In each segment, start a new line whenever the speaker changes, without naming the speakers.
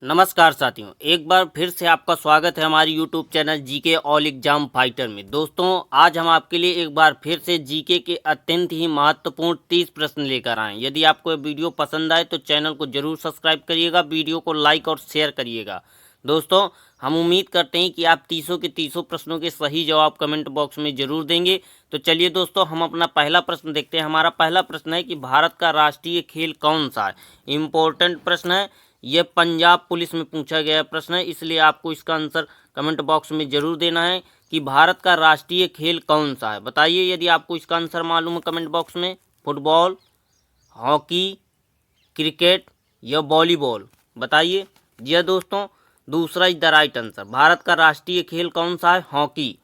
नमस्कार साथियों, एक बार फिर से आपका स्वागत है हमारी YouTube channel GK all exam fighter में। दोस्तों, आज हम आपके लिए एक बार फिर से जीके के अत्यंत ही महत्वपूर्ण 30 प्रश्न लेकर आए हैं। यदि आपको ये वीडियो पसंद आए तो चैनल को जरूर सब्सक्राइब करिएगा, वीडियो को लाइक और शेयर करिएगा। दोस्तों, हम उम्मीद करते हैं कि आप तीसों के तीसों प्रश्नों के सही जवाब कमेंट बॉक्स में जरूर देंगे। तो चलिए दोस्तों, हम अपना पहला प्रश्न देखते हैं। हमारा पहला प्रश्न है कि भारत का राष्ट्रीय खेल कौन सा है। इम्पोर्टेंट प्रश्न है, यह पंजाब पुलिस में पूछा गया प्रश्न है, इसलिए आपको इसका आंसर कमेंट बॉक्स में जरूर देना है कि भारत का राष्ट्रीय खेल कौन सा है। बताइए यदि आपको इसका आंसर मालूम है कमेंट बॉक्स में। फुटबॉल, हॉकी, क्रिकेट या वॉलीबॉल, बताइए। जी हाँ दोस्तों, दूसरा is the right answer. Bharat का राष्ट्रीय खेल कौन सा है? हॉकी।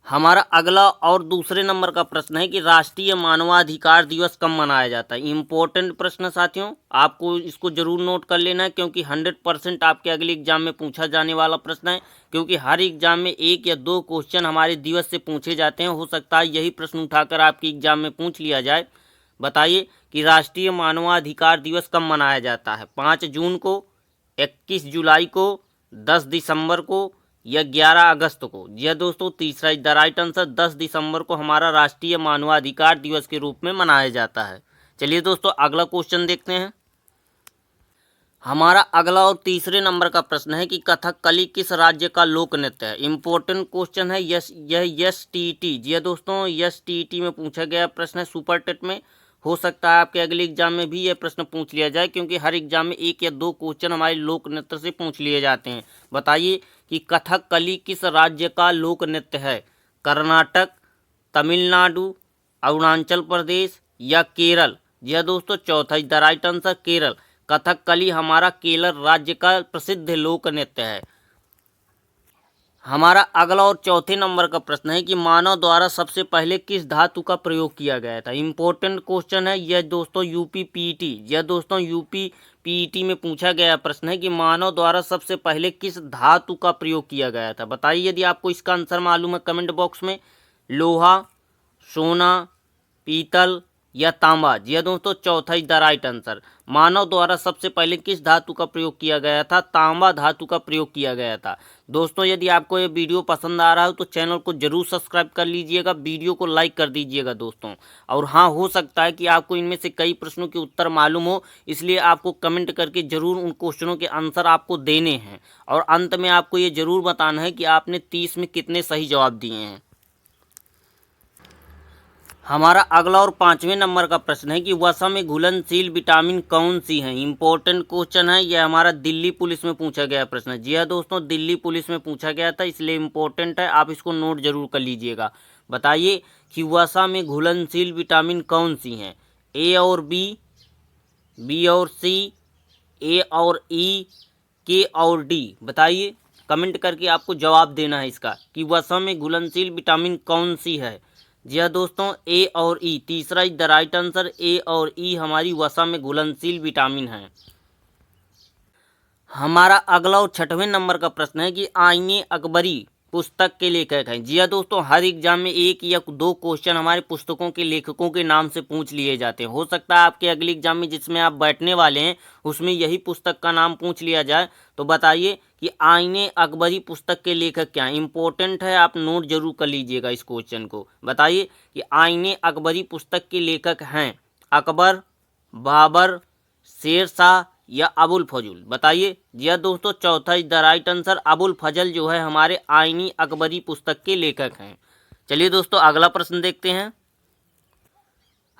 हमारा अगला और दूसरे नंबर का प्रश्न है कि राष्ट्रीय मानवाधिकार दिवस कब मनाया जाता है। इम्पोर्टेंट प्रश्न साथियों, आपको इसको जरूर नोट कर लेना है क्योंकि 100% आपके अगले एग्जाम में पूछा जाने वाला प्रश्न है। क्योंकि हर एग्जाम में एक या दो क्वेश्चन हमारे दिवस से पूछे जाते हैं, हो सकता है यही प्रश्न उठाकर आपके एग्जाम में पूछ लिया जाए। बताइए कि राष्ट्रीय मानवाधिकार दिवस कब मनाया जाता है। 5 जून को, 21 जुलाई को, 10 दिसंबर को या 11 अगस्त को। जी हाँ दोस्तों, तीसरा इज द राइट आंसर। 10 दिसंबर को हमारा राष्ट्रीय मानवाधिकार दिवस के रूप में मनाया जाता है। चलिए दोस्तों, अगला क्वेश्चन देखते हैं। हमारा अगला और तीसरे नंबर का प्रश्न है कि कथकली किस राज्य का लोक नृत्य है। इंपॉर्टेंट क्वेश्चन है। यह एसटीईटी, जी हाँ दोस्तों, एसटीईटी में पूछा गया प्रश्न है, सुपर टेट में। हो सकता है आपके अगले एग्जाम में भी यह प्रश्न पूछ लिया जाए क्योंकि हर एग्जाम में एक या दो क्वेश्चन हमारे लोक नृत्य से पूछ लिए जाते हैं। बताइए कि कथकली किस राज्य का लोक नृत्य है। कर्नाटक, तमिलनाडु, अरुणाचल प्रदेश या केरल। जी हाँ दोस्तों, चौथा is the right answer, Kerala. Kathakali हमारा केरल राज्य का प्रसिद्ध लोक नृत्य है। हमारा अगला और चौथे नंबर का प्रश्न है कि मानव द्वारा सबसे पहले किस धातु का प्रयोग किया गया था। इंपॉर्टेंट क्वेश्चन है यह दोस्तों, यूपी पीईटी। यह दोस्तों यूपी पीईटी में पूछा गया प्रश्न है कि मानव द्वारा सबसे पहले किस धातु का प्रयोग किया गया था। बताइए यदि आपको इसका आंसर मालूम है कमेंट बॉक्स में। लोहा, सोना, पीतल या तांबा। जी हाँ दोस्तों, चौथा इज द राइट आंसर। मानव द्वारा सबसे पहले किस धातु का प्रयोग किया गया था? तांबा धातु का प्रयोग किया गया था। दोस्तों, यदि आपको ये वीडियो पसंद आ रहा हो तो चैनल को जरूर सब्सक्राइब कर लीजिएगा, वीडियो को लाइक कर दीजिएगा दोस्तों। और हाँ, हो सकता है कि आपको इनमें से कई प्रश्नों के उत्तर मालूम हो, इसलिए आपको कमेंट करके जरूर उन क्वेश्चनों के आंसर आपको देने हैं। और अंत में आपको ये जरूर बताना है कि आपने 30 में कितने सही जवाब दिए हैं। हमारा अगला और पांचवें नंबर का प्रश्न है कि वसा में घुलनशील विटामिन कौन सी है। इंपॉर्टेंट क्वेश्चन है, यह हमारा दिल्ली पुलिस में पूछा गया प्रश्न है। जी हाँ दोस्तों, दिल्ली पुलिस में पूछा गया था, इसलिए इंपॉर्टेंट है, आप इसको नोट जरूर कर लीजिएगा। बताइए कि वसा में घुलनशील विटामिन कौन सी हैं। ए और बी, बी और सी, ए और ई, के और डी। बताइए, कमेंट करके आपको जवाब देना है इसका कि वसा में घुलनशील विटामिन कौन सी है। जी हाँ दोस्तों, ए और ई, तीसरा इज द राइट आंसर। ए और ई हमारी वसा में घुलनशील विटामिन है। हमारा अगला और छठवें नंबर का प्रश्न है कि आईने अकबरी पुस्तक के लेखक हैं। जी हाँ दोस्तों, हर एग्जाम में एक या दो क्वेश्चन हमारे पुस्तकों के लेखकों के नाम से पूछ लिए जाते हैं। हो सकता है आपके अगले एग्जाम में जिसमें आप बैठने वाले हैं उसमें यही पुस्तक का नाम पूछ लिया जाए। तो बताइए कि आईने अकबरी पुस्तक के लेखक क्या हैं। इंपॉर्टेंट है, आप नोट जरूर कर लीजिएगा इस क्वेश्चन को। बताइए कि आईने अकबरी पुस्तक के लेखक हैं अकबर, बाबर, शेर शाह या अबुल फजल। बताइए। जी हाँ दोस्तों, चौथा is the right answer. Abul Fazal जो है हमारे आईनी अकबरी पुस्तक के लेखक हैं। चलिए दोस्तों, अगला प्रश्न देखते हैं।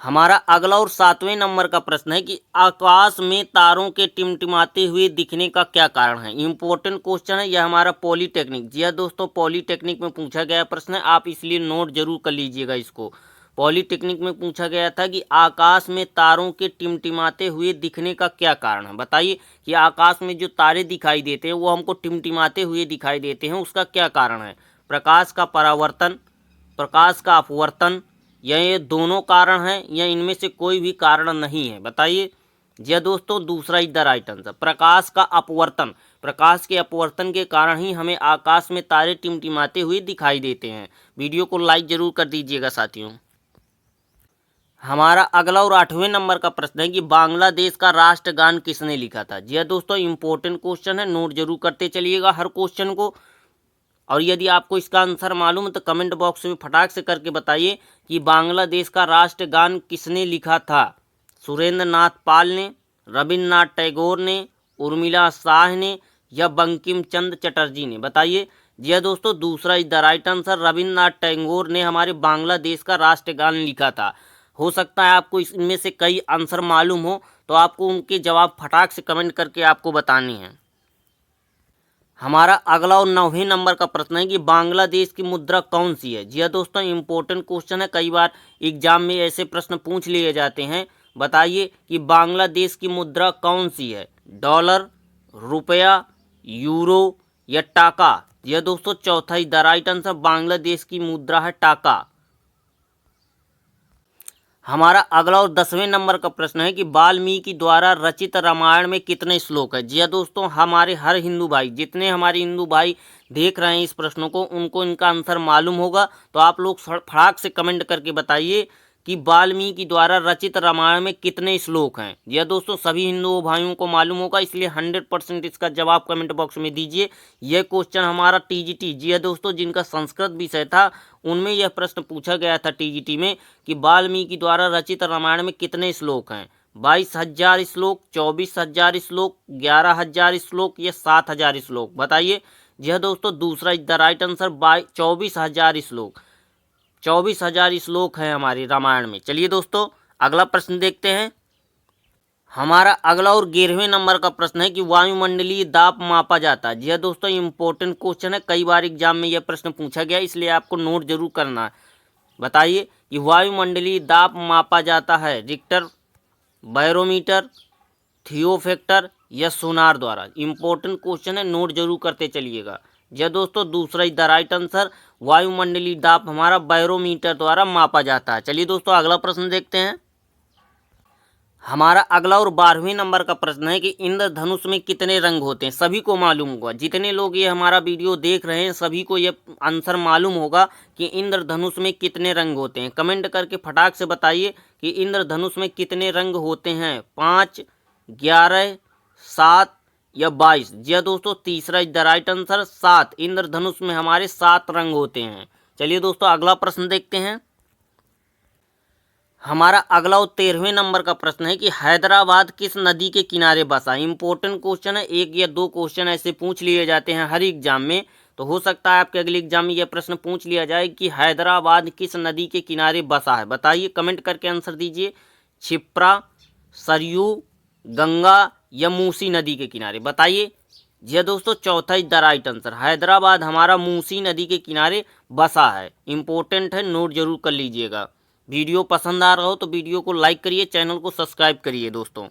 हमारा अगला और सातवें नंबर का प्रश्न है कि आकाश में तारों के टिमटिमाते हुए दिखने का क्या कारण है। इंपॉर्टेंट क्वेश्चन है, यह हमारा पॉलीटेक्निक। जी हाँ दोस्तों, पॉलीटेक्निक में पूछा गया प्रश्न है, आप इसलिए नोट जरूर कर लीजिएगा इसको। पॉलीटेक्निक में पूछा गया था कि आकाश में तारों के टिमटिमाते हुए दिखने का क्या कारण है। बताइए कि आकाश में जो तारे दिखाई देते हैं वो हमको टिमटिमाते हुए दिखाई देते हैं, उसका क्या कारण है। प्रकाश का परावर्तन, प्रकाश का अपवर्तन, या ये दोनों कारण हैं, या इनमें से कोई भी कारण नहीं है। बताइए। जी दोस्तों, दूसरा इज द राइट आंसर, प्रकाश का अपवर्तन। प्रकाश के अपवर्तन के कारण ही हमें आकाश में तारे टिमटिमाते हुए दिखाई देते हैं। वीडियो को लाइक जरूर कर दीजिएगा साथियों। हमारा अगला और 8वें नंबर का प्रश्न है कि बांग्लादेश का राष्ट्रगान किसने लिखा था। जी हाँ दोस्तों, इंपॉर्टेंट क्वेश्चन है, नोट जरूर करते चलिएगा हर क्वेश्चन को। और यदि आपको इसका आंसर मालूम है तो कमेंट बॉक्स में फटाक से करके बताइए कि बांग्लादेश का राष्ट्रगान किसने लिखा था। सुरेंद्र नाथ पाल ने, रविन्द्रनाथ टैगोर ने, उर्मिला शाह ने या बंकिम चंद्र चटर्जी ने। बताइए। जी हाँ दोस्तों, दूसरा is the right answer. Rabindranath Tagore ने हमारे बांग्लादेश का राष्ट्रगान लिखा था। हो सकता है आपको इसमें से कई आंसर मालूम हो, तो आपको उनके जवाब फटाक से कमेंट करके आपको बताने हैं। हमारा अगला और 9वें नंबर का प्रश्न है कि बांग्लादेश की मुद्रा कौन सी है। जी हाँ दोस्तों, इंपॉर्टेंट क्वेश्चन है, कई बार एग्जाम में ऐसे प्रश्न पूछ लिए जाते हैं। बताइए कि बांग्लादेश की मुद्रा कौन सी है। डॉलर, रुपया, यूरो या टाका। जी हाँ दोस्तों, चौथा is the right answer. Bangladesh की मुद्रा है टाका। हमारा अगला और 10वें नंबर का प्रश्न है कि वाल्मीकि द्वारा रचित रामायण में कितने श्लोक है। जी हाँ दोस्तों, हमारे हर हिंदू भाई, जितने हमारे हिंदू भाई देख रहे हैं इस प्रश्न को, उनको इनका आंसर मालूम होगा। तो आप लोग फटाक से कमेंट करके बताइए कि वाल्मीकि द्वारा रचित रामायण में कितने श्लोक हैं। जी हाँ दोस्तों, सभी हिंदू भाइयों को मालूम होगा, इसलिए 100% इसका जवाब कमेंट बॉक्स में दीजिए। यह क्वेश्चन हमारा टीजीटी, जी हाँ दोस्तों, जिनका संस्कृत विषय था उनमें यह प्रश्न पूछा गया था टीजीटी में कि वाल्मीकि द्वारा रचित रामायण में कितने श्लोक हैं। 22,000 श्लोक, 24,000 श्लोक, 11,000 श्लोक या 7,000 श्लोक। बताइए। जी हाँ दोस्तों, दूसरा इज द राइट आंसर। 24,000 श्लोक। 24,000 श्लोक हैं हमारे रामायण में। चलिए दोस्तों, अगला प्रश्न देखते हैं। हमारा अगला और 11वें नंबर का प्रश्न है कि वायुमंडलीय दाब मापा जाता है। जी हाँ दोस्तों, इंपॉर्टेंट क्वेश्चन है, कई बार एग्जाम में यह प्रश्न पूछा गया, इसलिए आपको नोट जरूर करना है। बताइए कि वायुमंडलीय दाब मापा जाता है रिक्टर, बैरोमीटर, थियोफैक्टर या सोनार द्वारा। इंपॉर्टेंट क्वेश्चन है, नोट जरूर करते चलिएगा। जी हाँ दोस्तों, दूसरा इज द राइट आंसर। वायुमंडलीय दाब हमारा बैरोमीटर द्वारा मापा जाता है। चलिए दोस्तों, अगला प्रश्न देखते हैं। हमारा अगला और 12वें नंबर का प्रश्न है कि इंद्रधनुष में कितने रंग होते हैं। सभी को मालूम होगा, जितने लोग ये हमारा वीडियो देख रहे हैं सभी को ये आंसर मालूम होगा कि इंद्रधनुष में कितने रंग होते हैं। कमेंट करके फटाक से बताइए कि इंद्रधनुष में कितने रंग होते हैं। 5, 11, 7 या 22। जी हाँ दोस्तों, तीसरा इज द राइट आंसर, 7। इंद्रधनुष में हमारे 7 रंग होते हैं। चलिए दोस्तों, अगला प्रश्न देखते हैं। हमारा अगला और 13वें नंबर का प्रश्न है कि हैदराबाद किस नदी के किनारे बसा। इंपॉर्टेंट क्वेश्चन है, 1 या 2 क्वेश्चन ऐसे पूछ लिए जाते हैं हर एग्जाम में। तो हो सकता है आपके अगले एग्जाम में यह प्रश्न पूछ लिया जाए कि हैदराबाद किस नदी के किनारे बसा है। बताइए, कमेंट करके आंसर दीजिए। क्षिप्रा, सरयू, गंगा या मूसी नदी के किनारे। बताइए। जी हाँ दोस्तों, चौथा is the right answer. Hyderabad हमारा मूसी नदी के किनारे बसा है। इंपॉर्टेंट है, नोट जरूर कर लीजिएगा। वीडियो पसंद आ रहा हो तो वीडियो को लाइक करिए, चैनल को सब्सक्राइब करिए दोस्तों।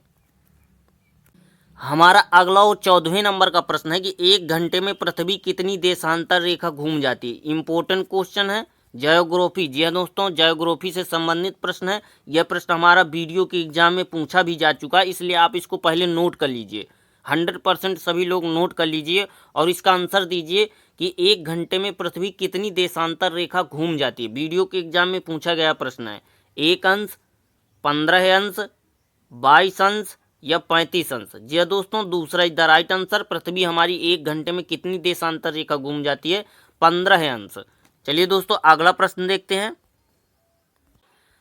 हमारा अगला और 14वें नंबर का प्रश्न है कि 1 घंटे में पृथ्वी कितनी देशांतर रेखा घूम जाती है। इंपॉर्टेंट क्वेश्चन है, ज्योग्राफी। जी हाँ दोस्तों, ज्योग्राफी से संबंधित प्रश्न है। यह प्रश्न हमारा वीडियो के एग्जाम में पूछा भी जा चुका है, इसलिए आप इसको पहले नोट कर लीजिए। 100% सभी लोग नोट कर लीजिए और इसका आंसर दीजिए कि 1 घंटे में पृथ्वी कितनी देशांतर रेखा घूम जाती है। वीडियो के एग्जाम में पूछा गया प्रश्न है। 1 अंश, 15 अंश, 22 अंश या 35 अंश। जी हाँ दोस्तों, दूसरा इज द राइट आंसर। पृथ्वी हमारी 1 घंटे में कितनी देशांतर रेखा घूम जाती है। 15 अंश। चलिए दोस्तों, अगला प्रश्न देखते हैं।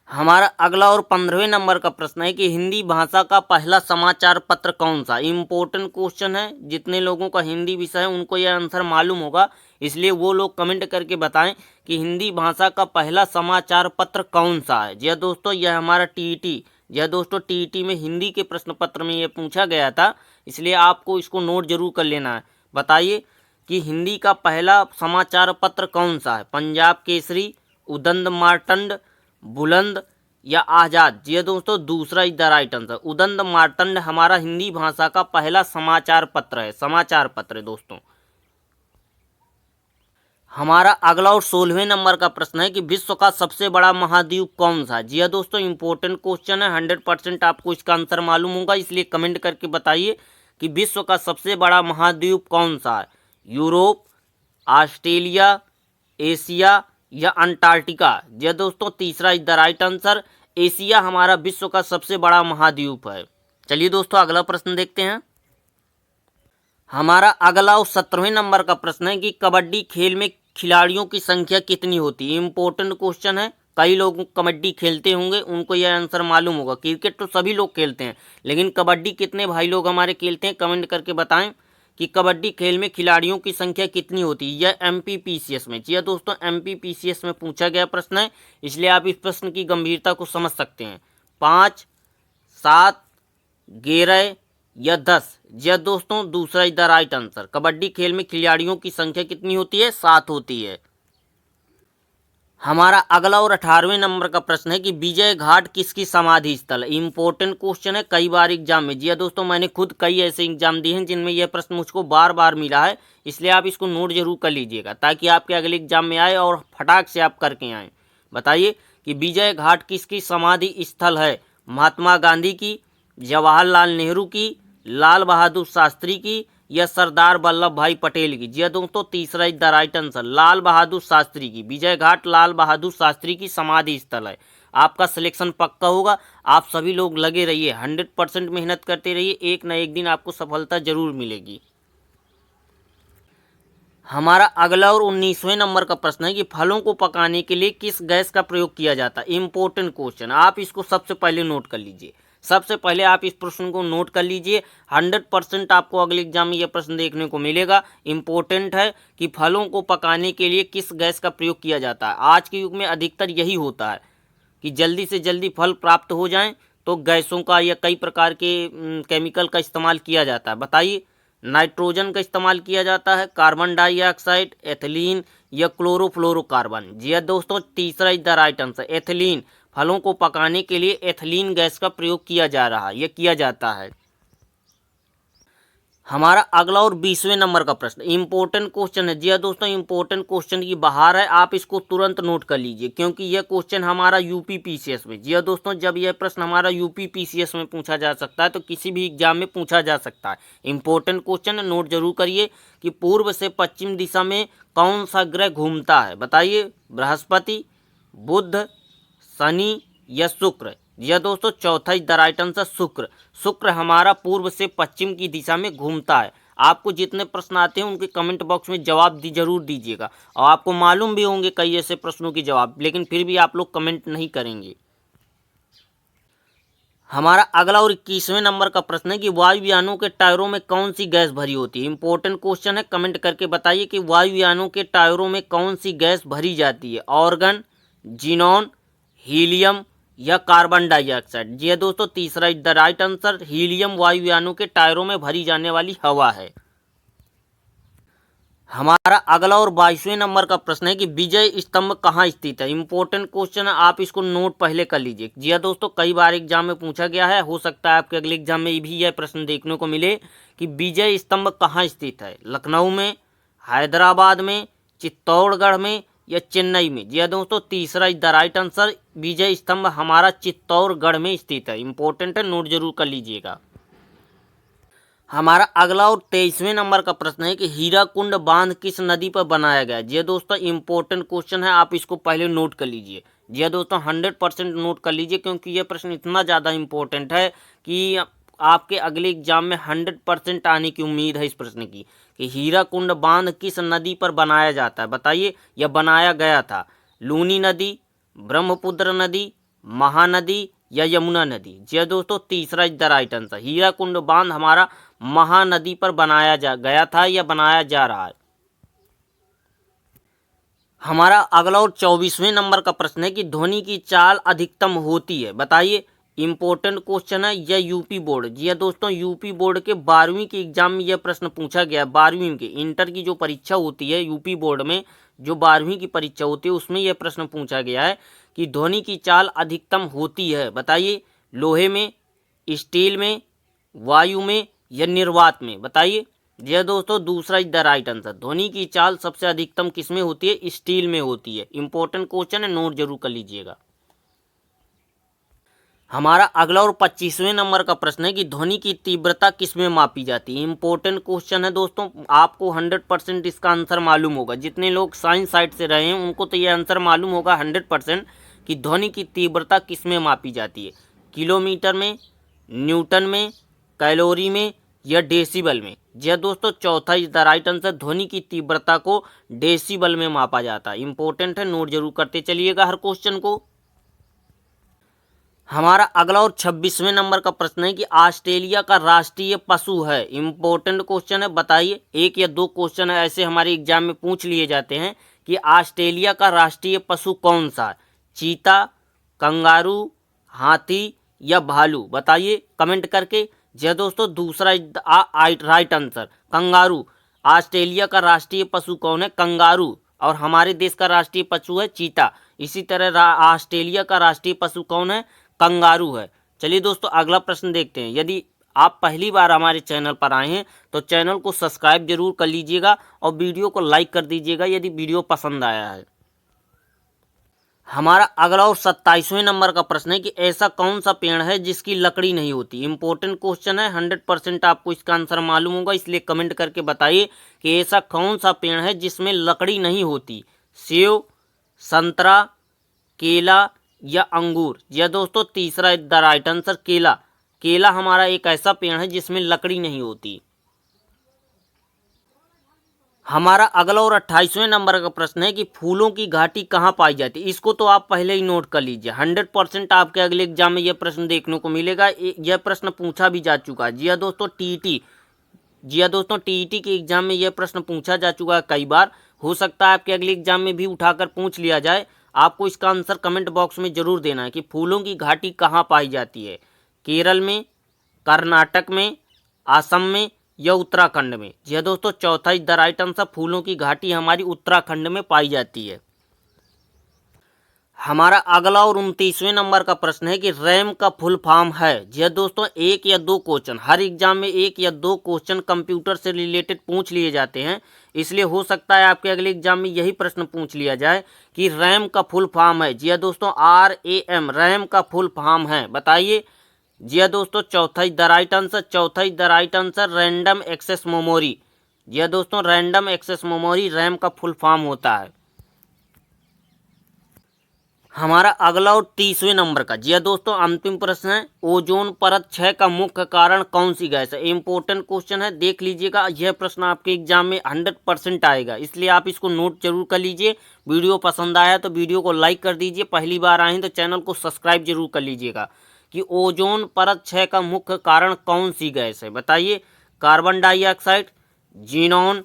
हमारा अगला और 15वें नंबर का प्रश्न है कि हिंदी भाषा का पहला समाचार पत्र कौन सा। इंपॉर्टेंट क्वेश्चन है, जितने लोगों का हिंदी विषय है उनको यह आंसर मालूम होगा, इसलिए वो लोग कमेंट करके बताएं कि हिंदी भाषा का पहला समाचार पत्र कौन सा है। जी हाँ दोस्तों, यह हमारा टीईटी। जी हाँ दोस्तों, टीईटी में हिंदी के प्रश्न पत्र में यह पूछा गया था, इसलिए आपको इसको नोट जरूर कर लेना है। बताइए कि हिंदी का पहला समाचार पत्र कौन सा है। पंजाब केसरी, उदंत मार्तंड, बुलंद या आज़ाद। जी दोस्तों, दूसरा is the right answer. Udant Martand हमारा हिंदी भाषा का पहला समाचार पत्र है। समाचार पत्र दोस्तों। हमारा अगला और 16वें नंबर का प्रश्न है कि विश्व का सबसे बड़ा महाद्वीप कौन सा। जी हाँ दोस्तों, इंपॉर्टेंट क्वेश्चन है, 100% आपको इसका आंसर मालूम होगा, इसलिए कमेंट करके बताइए कि विश्व का सबसे बड़ा महाद्वीप कौन सा है। यूरोप, ऑस्ट्रेलिया, एशिया या अंटार्कटिका। जी दोस्तों, तीसरा is the right answer. Asia हमारा विश्व का सबसे बड़ा महाद्वीप है। चलिए दोस्तों अगला प्रश्न देखते हैं। हमारा अगला और 17वें नंबर का प्रश्न है कि कबड्डी खेल में खिलाड़ियों की संख्या कितनी होती है। इम्पोर्टेंट क्वेश्चन है। कई लोग कबड्डी खेलते होंगे, उनको यह आंसर मालूम होगा। क्रिकेट तो सभी लोग खेलते हैं, लेकिन कबड्डी कितने भाई लोग हमारे खेलते हैं, कमेंट करके बताएं कि कबड्डी खेल में खिलाड़ियों की संख्या कितनी होती है। यह MPPCS में, जी हाँ दोस्तों, MPPCS में पूछा गया प्रश्न है, इसलिए आप इस प्रश्न की गंभीरता को समझ सकते हैं। 5, 7, 11 या 10। जी हाँ दोस्तों, दूसरा is the right answer. Kabaddi खेल में खिलाड़ियों की संख्या कितनी होती है, 7 होती है। हमारा अगला और 18वें नंबर का प्रश्न है कि विजय घाट किसकी समाधि स्थल है। इंपॉर्टेंट क्वेश्चन है, कई बार एग्जाम में, जी हाँ दोस्तों, मैंने खुद कई ऐसे एग्जाम दिए हैं जिनमें यह प्रश्न मुझको बार बार मिला है, इसलिए आप इसको नोट जरूर कर लीजिएगा ताकि आपके अगले एग्जाम में आए और फटाक से आप करके आएँ। बताइए कि विजय घाट किसकी समाधि स्थल है। महात्मा गांधी की, जवाहरलाल नेहरू की, लाल बहादुर शास्त्री की या सरदार वल्लभ भाई पटेल की। जी हाँ दोस्तों, तीसरा is the right answer, Lal Bahadur Shastri की। विजय घाट लाल बहादुर शास्त्री की समाधि स्थल है। आपका सिलेक्शन पक्का होगा। आप सभी लोग लगे रहिए, 100% मेहनत करते रहिए, एक न एक दिन आपको सफलता जरूर मिलेगी। हमारा अगला और 19वें नंबर का प्रश्न है कि फलों को पकाने के लिए किस गैस का प्रयोग किया जाता है। इंपॉर्टेंट क्वेश्चन, आप इसको सबसे पहले नोट कर लीजिए। सबसे पहले आप इस प्रश्न को नोट कर लीजिए, 100% आपको अगले एग्जाम में यह प्रश्न देखने को मिलेगा। इंपॉर्टेंट है कि फलों को पकाने के लिए किस गैस का प्रयोग किया जाता है। आज के युग में अधिकतर यही होता है कि जल्दी से जल्दी फल प्राप्त हो जाएं, तो गैसों का या कई प्रकार के केमिकल का इस्तेमाल किया जाता है। बताइए, नाइट्रोजन का इस्तेमाल किया जाता है, कार्बन डाइऑक्साइड, एथिलीन या क्लोरोफ्लोरोकार्बन। जी हाँ दोस्तों, तीसरा is the right answer, ethylene. फलों को पकाने के लिए एथिलीन गैस का प्रयोग किया जा रहा है, यह किया जाता है। हमारा अगला और 20वें नंबर का प्रश्न इंपॉर्टेंट क्वेश्चन है। जी हाँ दोस्तों, इंपॉर्टेंट क्वेश्चन की बहार है, आप इसको तुरंत नोट कर लीजिए क्योंकि यह क्वेश्चन हमारा UPPCS में, जी हाँ दोस्तों, जब यह प्रश्न हमारा UPPCS में पूछा जा सकता है तो किसी भी एग्जाम में पूछा जा सकता है। इंपॉर्टेंट क्वेश्चन है, नोट जरूर करिए कि पूर्व से पश्चिम दिशा में कौन सा ग्रह घूमता है। बताइए, बृहस्पति, बुध, शनि या शुक्र। जी हाँ दोस्तों, चौथा इज द राइट आंसर, शुक्र। शुक्र हमारा पूर्व से पश्चिम की दिशा में घूमता है। आपको जितने प्रश्न आते हैं उनके कमेंट बॉक्स में जवाब जरूर दीजिएगा, और आपको मालूम भी होंगे कई ऐसे प्रश्नों के जवाब, लेकिन फिर भी आप लोग कमेंट नहीं करेंगे। हमारा अगला और 21वें नंबर का प्रश्न है कि वायुयानों के टायरों में कौन सी गैस भरी होती है। इंपॉर्टेंट क्वेश्चन है, कमेंट करके बताइए कि वायुयानों के टायरों में कौन सी गैस भरी जाती है। ऑर्गन, जीनॉन, हीलियम या कार्बन डाइऑक्साइड। जी है दोस्तों, तीसरा is the right answer, helium वायुयानों के टायरों में भरी जाने वाली हवा है। हमारा अगला और 22वें नंबर का प्रश्न है कि विजय स्तंभ कहाँ स्थित है। इंपॉर्टेंट क्वेश्चन है, आप इसको नोट पहले कर लीजिए। जी हाँ दोस्तों, कई बार एग्जाम में पूछा गया है, हो सकता है आपके अगले एग्जाम में भी यह प्रश्न देखने को मिले कि विजय स्तंभ कहाँ स्थित है। लखनऊ में, हैदराबाद में, चित्तौड़गढ़ में या चेन्नई में। जी हाँ दोस्तों, तीसरा इज द राइट आंसर, विजय स्तंभ हमारा चित्तौड़गढ़ में स्थित है। इंपॉर्टेंट है, नोट जरूर कर लीजिएगा। हमारा अगला और 23वें नंबर का प्रश्न है कि हीराकुंड बांध किस नदी पर बनाया गया है। जी दोस्तों, इंपॉर्टेंट क्वेश्चन है, आप इसको पहले नोट कर लीजिए। जी दोस्तों, 100% नोट कर लीजिए क्योंकि यह प्रश्न इतना ज़्यादा इंपॉर्टेंट है कि आपके अगले एग्जाम में 100% आने की उम्मीद है इस प्रश्न की कि हीराकुंड बांध किस नदी पर बनाया जाता है। बताइए, यह बनाया गया था लूनी नदी, ब्रह्मपुत्र नदी, महानदी या यमुना नदी। जी दोस्तों, तीसरा is the right answer, Hirakud बांध हमारा महानदी पर बनाया गया था या बनाया जा रहा है। हमारा अगला और 24वें नंबर का प्रश्न है कि ध्वनि की चाल अधिकतम होती है। बताइए, इंपॉर्टेंट क्वेश्चन है, यह यूपी बोर्ड, जी दोस्तों, यूपी बोर्ड के 12वीं के एग्जाम में यह प्रश्न पूछा गया। 12वीं के इंटर की जो परीक्षा होती है यूपी बोर्ड में, जो 12वीं की परीक्षा होती है उसमें यह प्रश्न पूछा गया है कि ध्वनि की चाल अधिकतम होती है। बताइए, लोहे में, स्टील में, वायु में या निर्वात में। बताइए, जी दोस्तों, दूसरा इज द राइट आंसर, ध्वनि की चाल सबसे अधिकतम किस में होती है, स्टील में होती है। इंपॉर्टेंट क्वेश्चन है, नोट जरूर कर लीजिएगा। हमारा अगला और 25वें नंबर का प्रश्न है कि ध्वनि की तीव्रता किस में मापी जाती है। इंपॉर्टेंट क्वेश्चन है दोस्तों, आपको 100% इसका आंसर मालूम होगा। जितने लोग साइंस साइड से रहे हैं उनको तो ये आंसर मालूम होगा 100% कि ध्वनि की तीव्रता किस में मापी जाती है, किलोमीटर में, न्यूटन में, कैलोरी में या डेसिबल में। जी हाँ दोस्तों, चौथा इज द राइट आंसर, ध्वनि की तीव्रता को डेसिबल में मापा जाता है। इंपॉर्टेंट है, नोट जरूर करते चलिएगा हर क्वेश्चन को। हमारा अगला और 26वें नंबर का प्रश्न है कि ऑस्ट्रेलिया का राष्ट्रीय पशु है। इंपॉर्टेंट क्वेश्चन है, बताइए। एक या दो क्वेश्चन है ऐसे हमारे एग्जाम में पूछ लिए जाते हैं कि ऑस्ट्रेलिया का राष्ट्रीय पशु कौन सा है, चीता, कंगारू, हाथी या भालू। बताइए कमेंट करके। जी दोस्तों, दूसरा राइट आंसर कंगारू। ऑस्ट्रेलिया का राष्ट्रीय पशु कौन है, कंगारू। और हमारे देश का राष्ट्रीय पशु है चीता। इसी तरह ऑस्ट्रेलिया का राष्ट्रीय पशु कौन है, कंगारू है। चलिए दोस्तों, अगला प्रश्न देखते हैं। यदि आप पहली बार हमारे चैनल पर आए हैं तो चैनल को सब्सक्राइब जरूर कर लीजिएगा और वीडियो को लाइक कर दीजिएगा यदि वीडियो पसंद आया है। हमारा अगला और 27वें नंबर का प्रश्न है कि ऐसा कौन सा पेड़ है जिसकी लकड़ी नहीं होती। इंपॉर्टेंट क्वेश्चन है, 100% आपको इसका आंसर मालूम होगा, इसलिए कमेंट करके बताइए कि ऐसा कौन सा पेड़ है जिसमें लकड़ी नहीं होती। सेब, संतरा, केला या अंगूर। जी दोस्तों, तीसरा द राइट आंसर केला। केला हमारा एक ऐसा पेड़ है जिसमें लकड़ी नहीं होती। हमारा अगला और 28वें नंबर का प्रश्न है कि फूलों की घाटी कहाँ पाई जाती है। इसको तो आप पहले ही नोट कर लीजिए, 100% आपके अगले एग्जाम में यह प्रश्न देखने को मिलेगा। यह प्रश्न पूछा भी जा चुका है। जी हाँ दोस्तों, टीईटी। जी हाँ दोस्तों, टीईटी के एग्जाम में यह प्रश्न पूछा जा चुका है कई बार। हो सकता है आपके अगले एग्जाम में भी उठाकर पूछ लिया जाए। आपको इसका आंसर कमेंट बॉक्स में जरूर देना है कि फूलों की घाटी कहाँ पाई जाती है, केरल में, कर्नाटक में, असम में या उत्तराखंड में। जी हाँ दोस्तों, चौथा इज द राइट आंसर, फूलों की घाटी हमारी उत्तराखंड में पाई जाती है। हमारा अगला और 29वें नंबर का प्रश्न है कि रैम का फुल फॉर्म है। जी हाँ दोस्तों, एक या दो क्वेश्चन हर एग्जाम में, एक या दो क्वेश्चन कंप्यूटर से रिलेटेड पूछ लिए जाते हैं, इसलिए हो सकता है आपके अगले एग्जाम में यही प्रश्न पूछ लिया जाए कि रैम का फुल फॉर्म है। जी हाँ दोस्तों, RAM, रैम का फुल फॉर्म है, बताइए। जी हाँ दोस्तों, चौथा इज द राइट आंसर, चौथा is the right answer random access memory. जी हाँ दोस्तों, रैंडम एक्सेस मेमोरी रैम का फुल फॉर्म होता है। हमारा अगला और 30वें नंबर का, जी हाँ दोस्तों, अंतिम प्रश्न है, ओजोन परत क्षय का मुख्य कारण कौन सी गैस है। इंपॉर्टेंट क्वेश्चन है, देख लीजिएगा। यह प्रश्न आपके एग्जाम में 100% आएगा, इसलिए आप इसको नोट जरूर कर लीजिए। वीडियो पसंद आया तो वीडियो को लाइक कर दीजिए, पहली बार आए हैं तो चैनल को सब्सक्राइब जरूर कर लीजिएगा। कि ओजोन परत क्षय का मुख्य कारण कौन सी गैस है, बताइए। कार्बन डाइऑक्साइड, जीनॉन,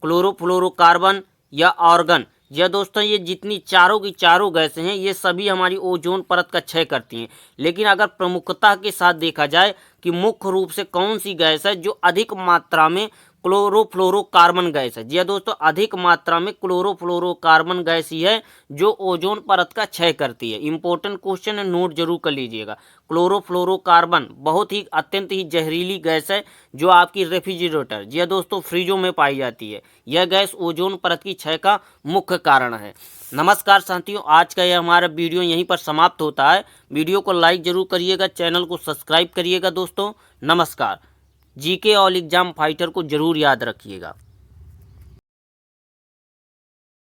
क्लोरोफ्लोरोकार्बन या आर्गन। यह दोस्तों, ये जितनी चारों की चारों गैसें हैं ये सभी हमारी ओजोन परत का क्षय करती हैं। लेकिन अगर प्रमुखता के साथ देखा जाए कि मुख्य रूप से कौन सी गैस है जो अधिक मात्रा में, क्लोरोफ्लोरोकार्बन गैस है। जी दोस्तों, अधिक मात्रा में क्लोरोफ्लोरोकार्बन गैस ही है जो ओजोन परत का क्षय करती है। इंपॉर्टेंट क्वेश्चन है, नोट जरूर कर लीजिएगा। क्लोरोफ्लोरोकार्बन बहुत ही अत्यंत ही जहरीली गैस है जो आपकी रेफ्रिजरेटर, जी दोस्तों, फ्रिजों में पाई जाती है। यह गैस ओजोन परत की क्षय का मुख्य कारण है। नमस्कार साथियों, आज का यह हमारा वीडियो यहीं पर समाप्त होता है। वीडियो को लाइक जरूर करिएगा, चैनल को सब्सक्राइब करिएगा दोस्तों। नमस्कार। जीके ऑल एग्जाम फाइटर को जरूर याद रखिएगा।